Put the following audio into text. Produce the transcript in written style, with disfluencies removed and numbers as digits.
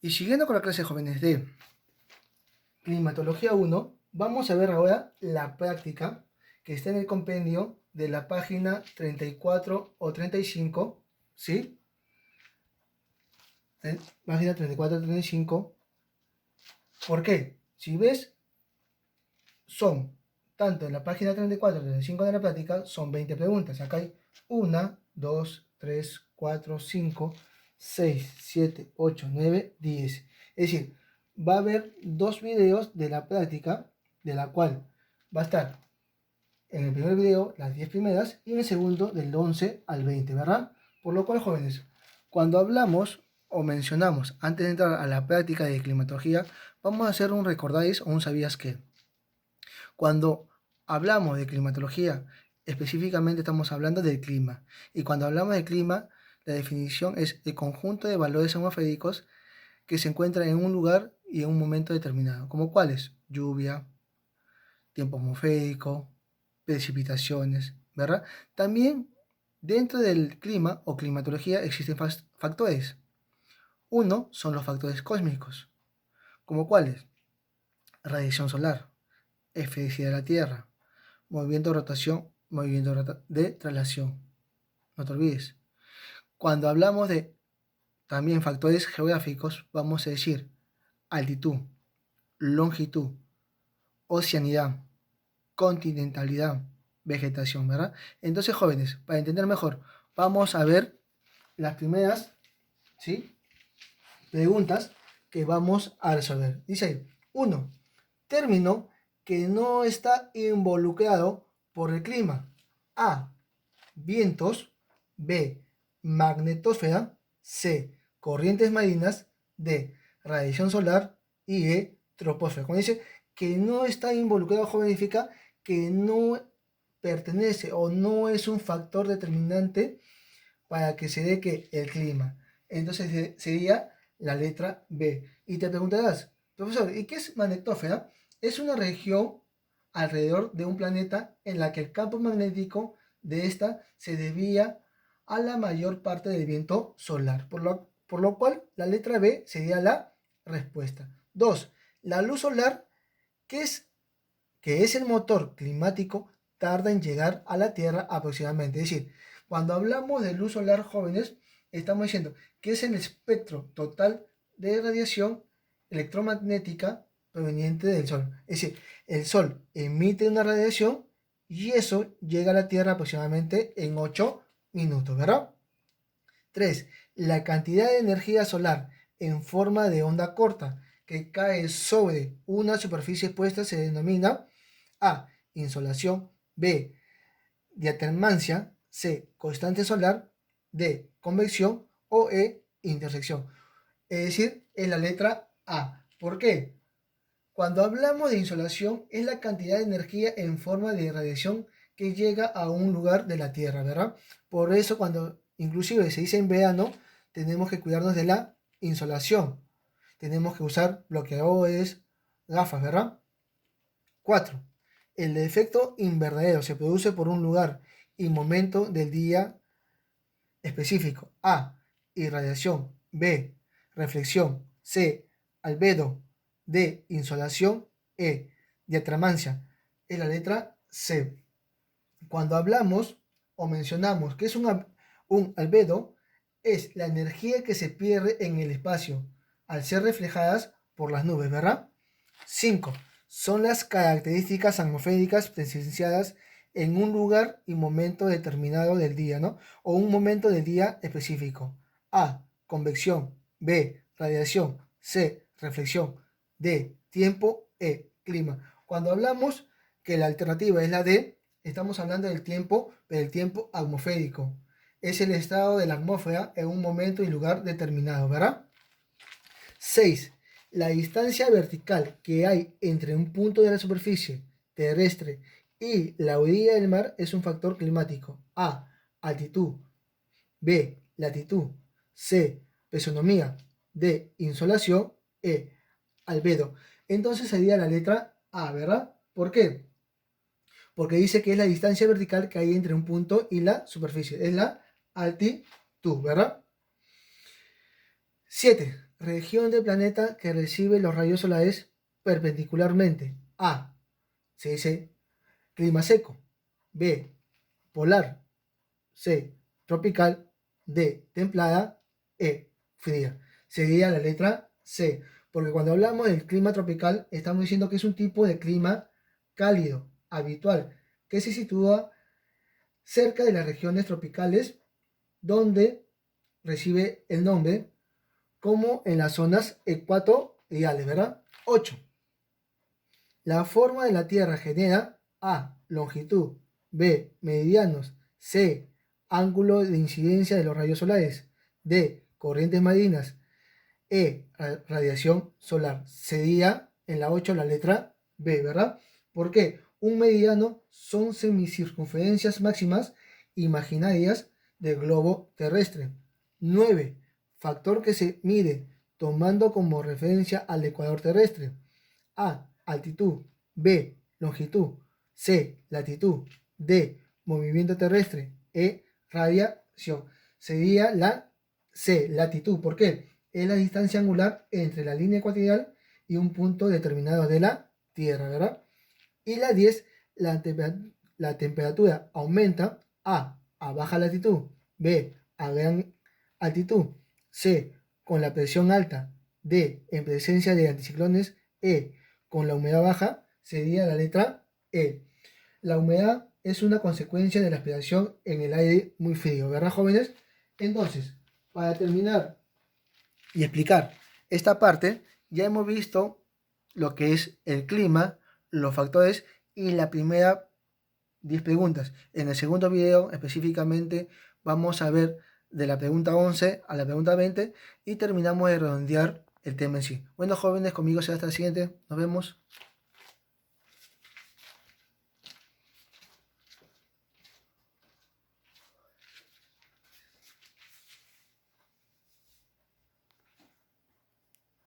Y siguiendo con la clase de jóvenes de Climatología 1, vamos a ver ahora la práctica que está en el compendio de la página 34 o 35, ¿sí? Página 34 o 35. ¿Por qué? Si ves, son, tanto en la página 34 y 35 de la práctica, son 20 preguntas. Acá hay 1, 2, 3, 4, 5, 6, 7, 8, 9, 10. Es decir, va a haber dos videos de la práctica, de la cual va a estar en el primer video las 10 primeras y en el segundo del 11 al 20, ¿verdad? Por lo cual, jóvenes, cuando hablamos o mencionamos antes de entrar a la práctica de climatología, vamos a hacer un recordáis o un sabías qué. Cuando hablamos de climatología, específicamente estamos hablando del clima. Y cuando hablamos de clima, la definición es el conjunto de valores atmosféricos que se encuentran en un lugar y en un momento determinado. ¿Como cuáles? Lluvia, tiempo atmosférico, precipitaciones, ¿verdad? También dentro del clima o climatología existen factores. Uno son los factores cósmicos. ¿Como cuáles? Radiación solar, esfericidad de la Tierra, movimiento de rotación, movimiento de traslación. No te olvides. Cuando hablamos de también factores geográficos, vamos a decir altitud, longitud, oceanidad, continentalidad, vegetación, ¿verdad? Entonces, jóvenes, para entender mejor, vamos a ver las primeras, ¿sí?, preguntas que vamos a resolver. Dice ahí, 1. Término que no está involucrado por el clima. A. Vientos. B. Magnetosfera. C. Corrientes marinas. D. Radiación solar. Y E. Troposfera. Cuando dice que no está involucrado, joven, significa que no pertenece o no es un factor determinante para que se dé que el clima. Entonces sería la letra B. Y te preguntarás, profesor, ¿y qué es magnetósfera? Es una región alrededor de un planeta en la que el campo magnético de esta se desvía a la mayor parte del viento solar. Por lo cual, la letra B sería la respuesta. 2. La luz solar, que es el motor climático, tarda en llegar a la Tierra aproximadamente. Es decir, cuando hablamos de luz solar, jóvenes, estamos diciendo que es el espectro total de radiación electromagnética proveniente del Sol. Es decir, el Sol emite una radiación y eso llega a la Tierra aproximadamente en 8 minutos, ¿verdad? 3. La cantidad de energía solar en forma de onda corta que cae sobre una superficie expuesta se denomina A. Insolación. B. Diatermancia. C. Constante solar. D. Convección. O E. Intersección. Es decir, es la letra A. ¿Por qué? Cuando hablamos de insolación es la cantidad de energía en forma de radiación que llega a un lugar de la Tierra, ¿verdad? Por eso cuando inclusive se dice en verano, tenemos que cuidarnos de la insolación. Tenemos que usar bloqueadores, gafas, ¿verdad? 4. El efecto invernadero se produce por un lugar y momento del día específico. A. Irradiación. B. Reflexión. C. Albedo. D. Insolación. E. Diatramancia. Es la letra C. Cuando hablamos o mencionamos que es un albedo, es la energía que se pierde en el espacio al ser reflejadas por las nubes, ¿verdad? 5. Son las características atmosféricas presenciadas en un lugar y momento determinado del día, ¿no? O un momento del día específico. A. Convección. B. Radiación. C. Reflexión. D. Tiempo. E. Clima. Cuando hablamos que la alternativa es la D, estamos hablando del tiempo, pero el tiempo atmosférico. Es el estado de la atmósfera en un momento y lugar determinado, ¿verdad? 6. La distancia vertical que hay entre un punto de la superficie terrestre y la orilla del mar es un factor climático. A. Altitud. B. Latitud. C. Pesonomía. D. Insolación. E. Albedo. Entonces sería la letra A, ¿verdad? ¿Por qué? Porque dice que es la distancia vertical que hay entre un punto y la superficie. Es la altitud, ¿verdad? 7. región del planeta que recibe los rayos solares perpendicularmente. A, se dice clima seco. B, polar. C, tropical. D, templada. E, fría. Sería la letra C, porque cuando hablamos del clima tropical estamos diciendo que es un tipo de clima cálido, habitual, que se sitúa cerca de las regiones tropicales donde recibe el nombre como en las zonas ecuatoriales, ¿verdad? 8. La forma de la Tierra genera A, longitud, B, meridianos, C, ángulo de incidencia de los rayos solares, D, corrientes marinas, E, radiación solar. Sería en la 8 la letra B, ¿verdad? ¿Por qué? Un meridiano son semicircunferencias máximas imaginarias del globo terrestre. 9. Factor que se mide tomando como referencia al ecuador terrestre. A, altitud. B, longitud. C, latitud. D, movimiento terrestre. E, radiación. Sería la C, latitud. ¿Por qué? Es la distancia angular entre la línea ecuatorial y un punto determinado de la Tierra, ¿verdad? Y la 10, la temperatura aumenta a baja latitud, B, a gran altitud, C, con la presión alta, D, en presencia de anticiclones, E, con la humedad baja, sería la letra E. La humedad es una consecuencia de la aspiración en el aire muy frío, ¿verdad, jóvenes? Entonces, para terminar y explicar esta parte, ya hemos visto lo que es el clima, los factores y la primera 10 preguntas. En el segundo video específicamente vamos a ver de la pregunta 11 a la pregunta 20 y terminamos de redondear el tema en sí. Bueno, jóvenes, conmigo será hasta la siguiente. Nos vemos.